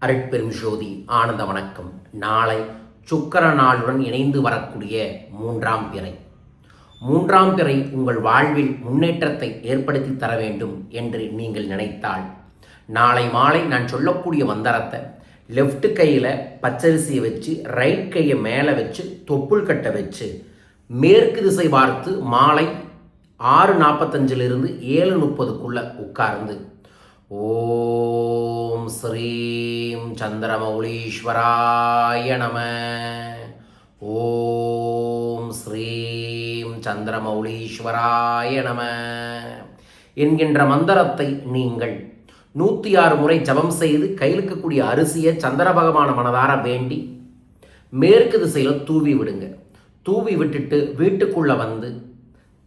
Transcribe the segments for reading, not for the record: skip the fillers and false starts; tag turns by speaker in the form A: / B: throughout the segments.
A: அருட்பெரும் ஜோதி ஆனந்த வணக்கம். நாளை சுக்கிர நாளுடன் இணைந்து வரக்கூடிய மூன்றாம் பிறை உங்கள் வாழ்வில் முன்னேற்றத்தை ஏற்படுத்தி தர வேண்டும் என்று நீங்கள் நினைத்தால் நாளை மாலை நான் சொல்லக்கூடிய மந்திரத்தை லெஃப்ட் கையில் பச்சரிசியை வச்சு ரைட் கையை மேலே வச்சு தொப்புள் கட்டை வச்சு மேற்கு திசை பார்த்து மாலை 6:45 7:30 உட்கார்ந்து ஓம் ஸ்ரீம் சந்திரமௌலீஸ்வராய நம, ஓம் ஸ்ரீம் சந்திரமௌலீஸ்வராய நம என்கின்ற மந்திரத்தை நீங்கள் 106 முறை ஜபம் செய்து கையில் இருக்கக்கூடிய அரிசியை சந்திர பகவான மனதார வேண்டி மேற்கு திசையில் தூவி விடுங்க. தூவி விட்டுட்டு வீட்டுக்குள்ளே வந்து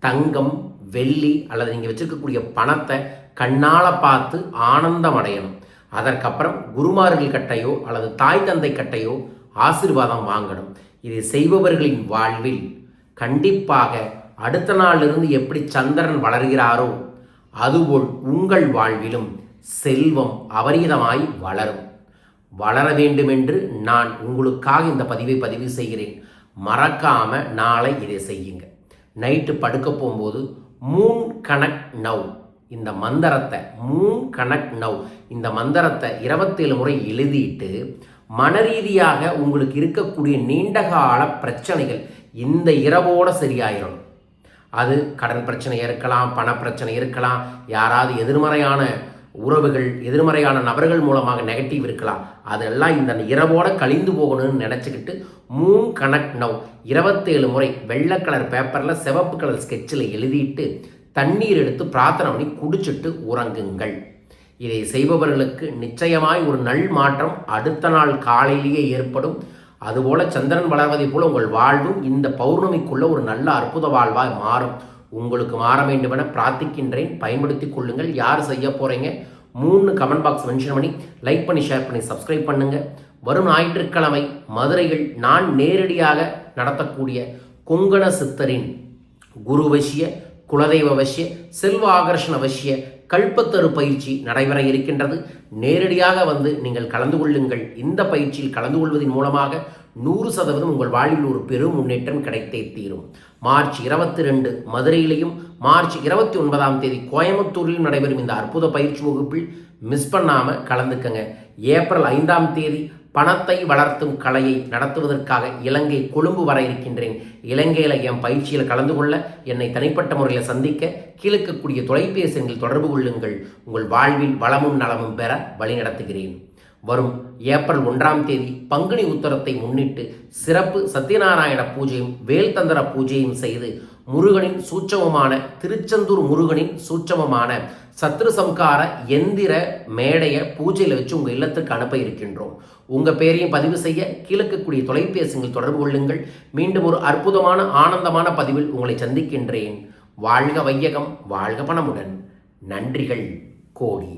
A: தங்கம் வெள்ளி அல்லது நீங்கள் வச்சுருக்கக்கூடிய பணத்தை கண்ணால் பார்த்து ஆனந்தம் அடையணும். அதற்கப்புறம் குருமார்கள் கட்டையோ அல்லது தாய் தந்தை கட்டையோ ஆசீர்வாதம் வாங்கணும். இதை செய்பவர்களின் வாழ்வில் கண்டிப்பாக அடுத்த நாளிலிருந்து எப்படி சந்திரன் வளர்கிறாரோ அதுபோல் உங்கள் வாழ்விலும் செல்வம் அபரிதமாய் வளர வேண்டுமென்று நான் உங்களுக்காக இந்த பதிவு செய்கிறேன். மறக்காம நாளை இதை செய்யுங்க. நைட்டு படுக்க போகும்போது மூன் கனெக்ட் நவ் இந்த மந்திரத்தை 27 முறை எழுதிட்டு மனரீதியாக உங்களுக்கு இருக்கக்கூடிய நீண்டகால பிரச்சனைகள் இந்த இரவோடு சரியாயிரும். அது கடன் பிரச்சனை இருக்கலாம், பண பிரச்சனை இருக்கலாம், யாராவது எதிர்மறையான உறவுகள் எதிர்மறையான நபர்கள் மூலமாக நெகட்டிவ் இருக்கலாம். அதெல்லாம் இந்த இரவோடு கழிந்து போகணும்னு நினச்சிக்கிட்டு மூன் கனெக்ட் நவ் 27 முறை வெள்ளை கலர் பேப்பரில் சிவப்பு கலர் ஸ்கெட்சில் எழுதிட்டு தண்ணீர் எடுத்து பிரார்த்தனை பண்ணி குடிச்சிட்டு உறங்குங்கள். இதை செய்பவர்களுக்கு நிச்சயமாய் ஒரு நல் மாற்றம் அடுத்த நாள் காலையிலேயே ஏற்படும். அதுபோல சந்திரன் வளர்வதை போல உங்கள் வாழ்வும் இந்த பௌர்ணமிக்குள்ள ஒரு நல்ல அற்புத வாழ்வாய் மாறும். உங்களுக்கு மாற வேண்டுமென பிரார்த்திக்கின்றேன். பயன்படுத்தி கொள்ளுங்கள். யார் செய்ய போகிறீங்க 3 கமெண்ட் பாக்ஸ் மென்ஷன் பண்ணி லைக் பண்ணி ஷேர் பண்ணி சப்ஸ்கிரைப் பண்ணுங்க. வரும் ஞாயிற்றுக்கிழமை மதுரையில் நான் நேரடியாக நடத்தக்கூடிய கொங்கண சித்தரின் குரு வசிய குலதெய்வ வசிய செல்வ ஆகர்ஷண வசிய கல்பத்தரு பயிற்சி நடைபெற இருக்கின்றது. நேரடியாக வந்து நீங்கள் கலந்து கொள்ளுங்கள். இந்த பயிற்சியில் கலந்து கொள்வதன் மூலமாக 100% உங்கள் வாழ்வில் ஒரு பெரும் முன்னேற்றம் கிடைத்தே தீரும். மார்ச் 22 மதுரையிலையும் மார்ச் 29 கோயம்புத்தூரிலும் நடைபெறும் இந்த அற்புத பயிற்சி வகுப்பில் மிஸ் பண்ணாமல் கலந்துக்கங்க. ஏப்ரல் 5 பணத்தை வளர்த்தும் கலையை நடத்துவதற்காக இலங்கை கொழும்பு வர இருக்கின்றேன். இலங்கையில் என் பயிற்சியில் கலந்து கொள்ள என்னை தனிப்பட்ட முறையில் சந்திக்க கீழக்கக்கூடிய தொலைபேசி எண்ணில் தொடர்பு கொள்ளுங்கள். உங்கள் வாழ்வில் வளமும் நலமும் பெற வழி நடத்துகிறேன். வரும் ஏப்ரல் 1 பங்குனி உத்தரத்தை முன்னிட்டு சிறப்பு சத்யநாராயண பூஜையும் வேல்தந்திர பூஜையும் செய்து முருகனின் சூட்சமமான திருச்செந்தூர் முருகனின் சூட்சமமான சத்ரு சம்கார எந்திர மேடைய பூஜையில் வச்சு உங்கள் இல்லத்திற்கு அனுப்ப இருக்கின்றோம். உங்கள் பேரையும் பதிவு செய்ய கீழக்கக்கூடிய தொலைபேசியில் தொடர்பு கொள்ளுங்கள். மீண்டும் ஒரு அற்புதமான ஆனந்தமான பதிவில் உங்களை சந்திக்கின்றேன். வாழ்க வையகம், வாழ்க பணமுடன். நன்றிகள் கோடி.